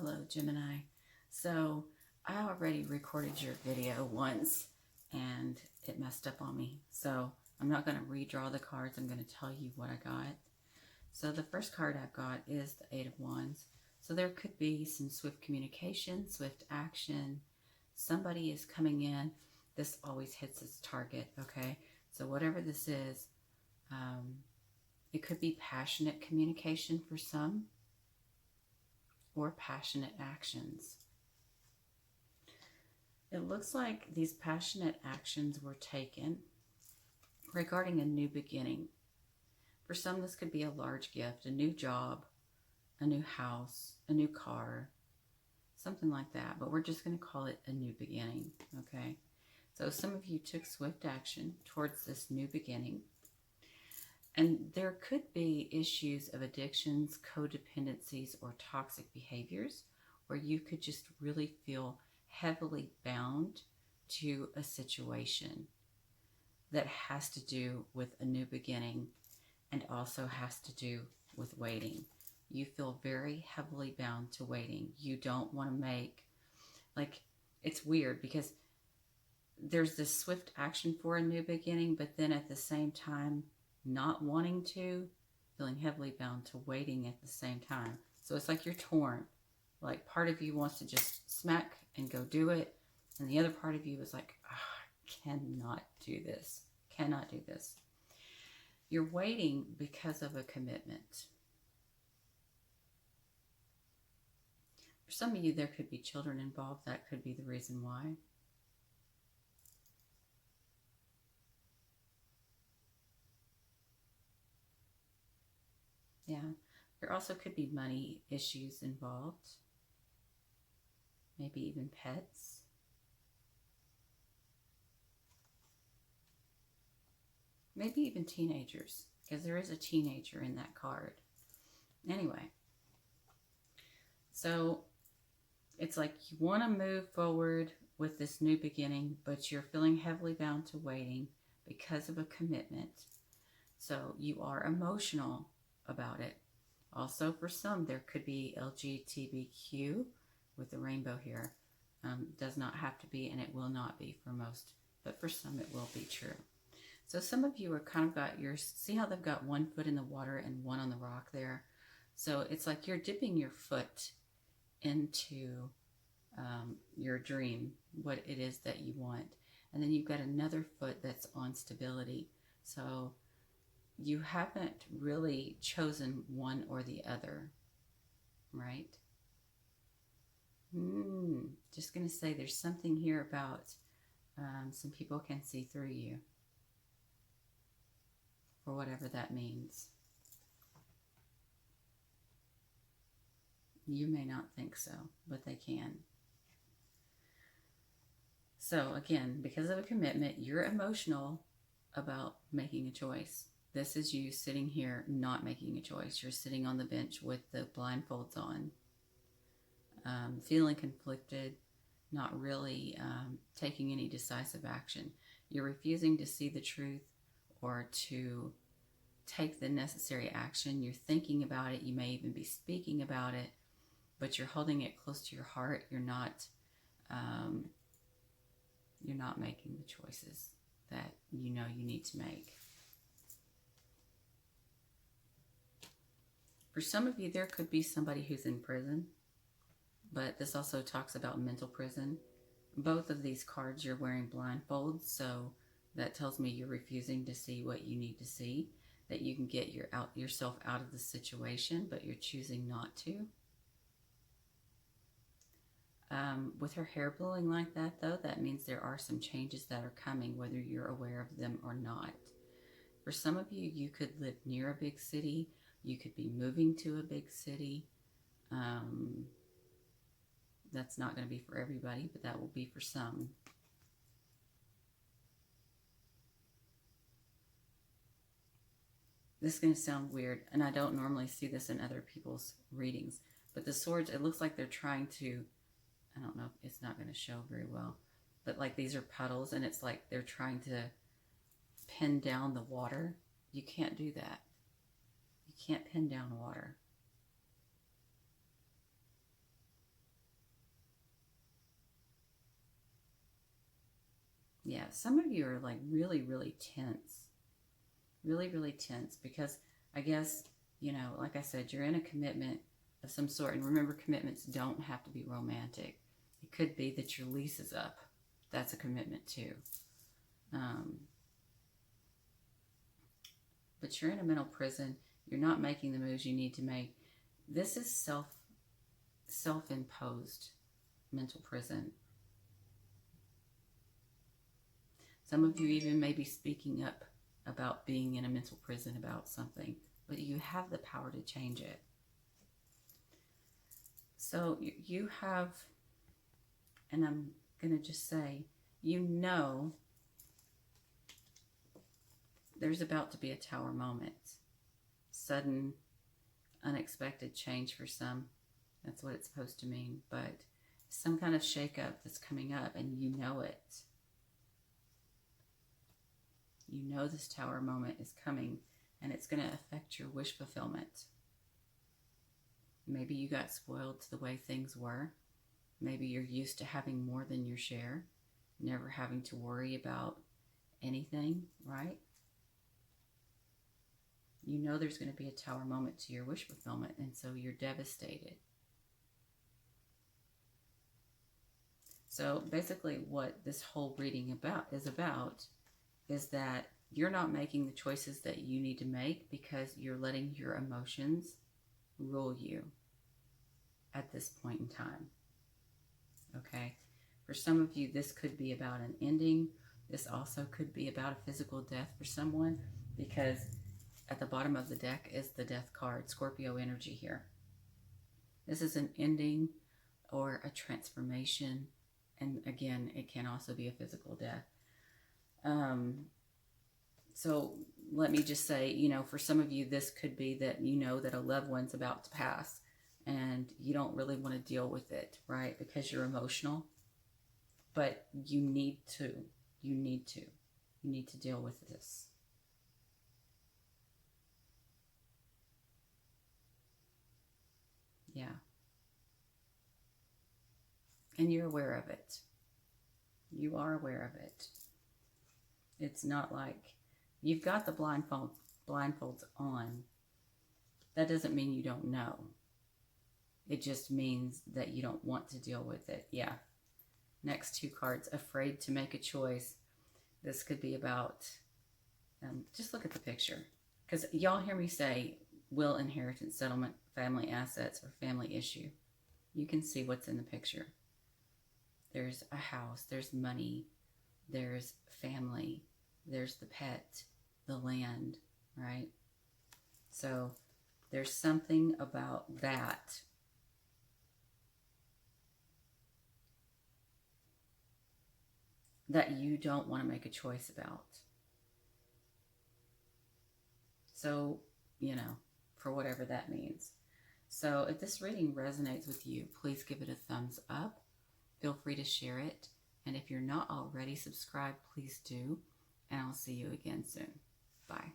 Hello, Gemini. So I already recorded your video once and it messed up on me. So I'm not going to redraw the cards. I'm going to tell you what I got. So the first card I've got is the Eight of Wands. So there could be some swift communication, swift action. Somebody is coming in. This always hits its target, okay? So whatever this is, it could be passionate communication for some, or passionate actions. It looks like these passionate actions were taken regarding a new beginning. For some, this could be a large gift, a new job, a new house, a new car, something like that. But we're just going to call it a new beginning, okay? So some of you took swift action towards this new beginning. And there could be issues of addictions, codependencies, or toxic behaviors where you could just really feel heavily bound to a situation that has to do with a new beginning and also has to do with waiting. You feel very heavily bound to waiting. You don't want to make, like, it's weird because there's this swift action for a new beginning, but then at the same time, not wanting to, feeling heavily bound to waiting at the same time. So it's like you're torn. Like part of you wants to just smack and go do it. And the other part of you is like, oh, I cannot do this. Cannot do this. You're waiting because of a commitment. For some of you, there could be children involved. That could be the reason why. Yeah, there also could be money issues involved. Maybe even pets. Maybe even teenagers, because there is a teenager in that card. Anyway, so it's like you want to move forward with this new beginning, but you're feeling heavily bound to waiting because of a commitment. So you are emotional about it. Also, for some, there could be LGBTQ with the rainbow here. Does not have to be, and it will not be for most, but for some it will be true. So some of you are kind of got your, see how they've got one foot in the water and one on the rock there? So it's like you're dipping your foot into your dream, what it is that you want. And then you've got another foot that's on stability. So you haven't really chosen one or the other, right? Just going to say there's something here about some people can see through you, for whatever that means. You may not think so, but they can. So again, because of a commitment, you're emotional about making a choice. This is you sitting here not making a choice. You're sitting on the bench with the blindfolds on, feeling conflicted, not really taking any decisive action. You're refusing to see the truth or to take the necessary action. You're thinking about it. You may even be speaking about it, but you're holding it close to your heart. You're not making the choices that you know you need to make. For some of you, there could be somebody who's in prison, but this also talks about mental prison. Both of these cards, you're wearing blindfolds, so that tells me you're refusing to see what you need to see, that you can get yourself out of the situation, but you're choosing not to. With her hair blowing like that, though, that means there are some changes that are coming, whether you're aware of them or not. For some of you, you could live near a big city. You could be moving to a big city. That's not going to be for everybody, but that will be for some. This is going to sound weird, and I don't normally see this in other people's readings, but the swords, it looks like they're trying to, I don't know, it's not going to show very well, but like these are puddles, and it's like they're trying to pin down the water. You can't do that. You can't pin down water. Yeah, some of you are like really, really tense. Really, really tense because I guess, you know, like I said, you're in a commitment of some sort. And remember, commitments don't have to be romantic. It could be that your lease is up. That's a commitment too. But you're in a mental prison. You're not making the moves you need to make. This is self-imposed mental prison. Some of you even may be speaking up about being in a mental prison about something, but you have the power to change it. So you have, and I'm going to just say, you know, there's about to be a tower moment. Sudden, unexpected change for some. That's what it's supposed to mean. But some kind of shakeup that's coming up, and you know it. You know this tower moment is coming, and it's going to affect your wish fulfillment. Maybe you got spoiled to the way things were. Maybe you're used to having more than your share, never having to worry about anything, right? You know there's going to be a tower moment to your wish fulfillment, and so you're devastated. So basically what this whole reading is that you're not making the choices that you need to make because you're letting your emotions rule you at this point in time. Okay? For some of you, this could be about an ending. This also could be about a physical death for someone, because at the bottom of the deck is the death card, Scorpio energy here. This is an ending or a transformation. And again, it can also be a physical death. So let me just say, you know, for some of you, this could be that you know that a loved one's about to pass and you don't really want to deal with it, right? Because you're emotional, but you need to deal with this. Yeah. And you're aware of it. You are aware of it. It's not like you've got the blindfolds on. That doesn't mean you don't know. It just means that you don't want to deal with it. Yeah. Next two cards, afraid to make a choice. This could be about, just look at the picture. Because y'all hear me say will, inheritance, settlement, family assets, or family issue. You can see what's in the picture. There's a house, there's money, there's family, there's the pet, the land, right? So there's something about that that you don't want to make a choice about. So, you know, for whatever that means. So if this reading resonates with you, please give it a thumbs up. Feel free to share it. And if you're not already subscribed, please do. And I'll see you again soon. Bye.